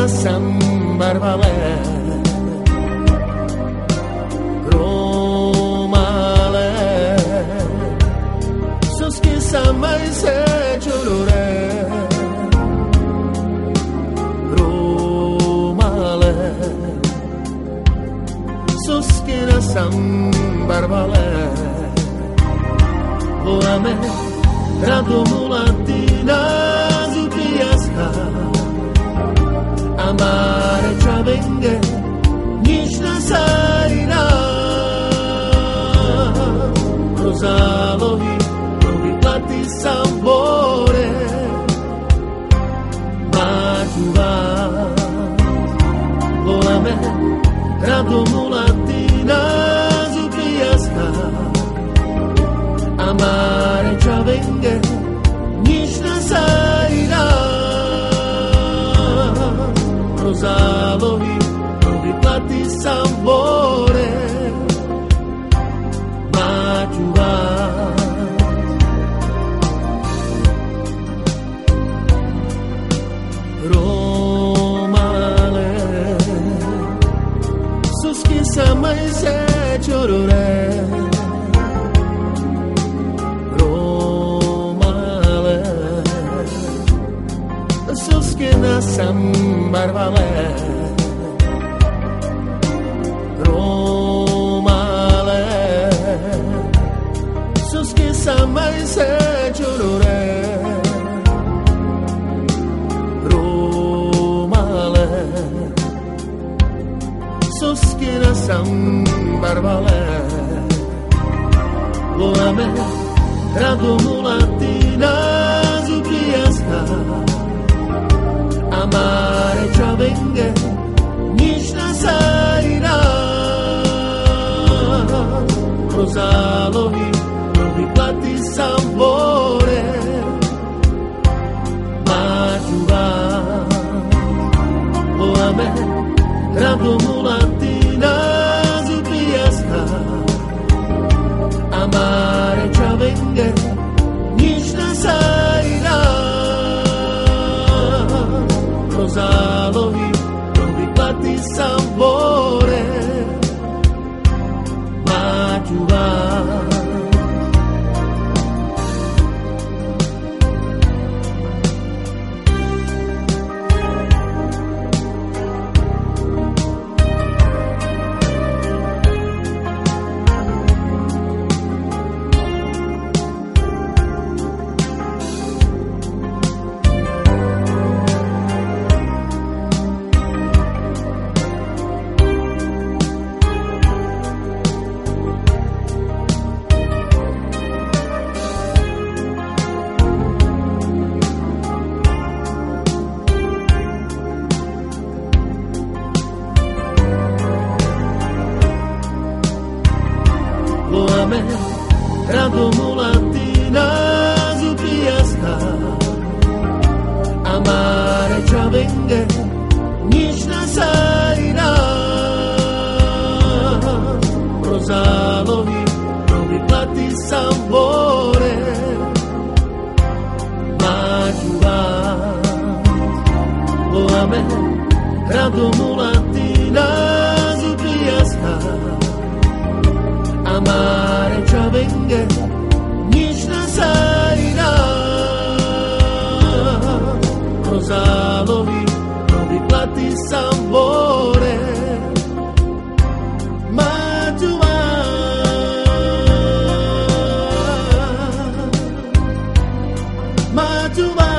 sambarbale Romale Soski samai se churure Romale Soski na sambarbale Voame radomulatina zupijaska Amare čavenge ništa sajna Rozalovi novi plati sambore Mađuva Volame radomulatina zupijaska Amare čavenge ništa sajna Rozalovi novi plati sambore Mađuva Romale Suski samai se chorore Romale Suski na sambarbale Romale Suski samai se chorore Romale Suski na sambarbale Voame radomulatina zubrijaska Amare čavenge ništa sajna Rozalovi novi plati sambore Mađuva Voame radomulatina zupijaska Amare čavenge ništa sajna Rozalovi novi plati sambore Mađuva Voame radomulatina zupijaska Amare čavenge ništa sajna Rozalovi novi plati sambore Mađuva Voame radomulatina zupijaska Amare čavenge ništa sajna Rozalovi novi plati sambore Mađuva Mađuva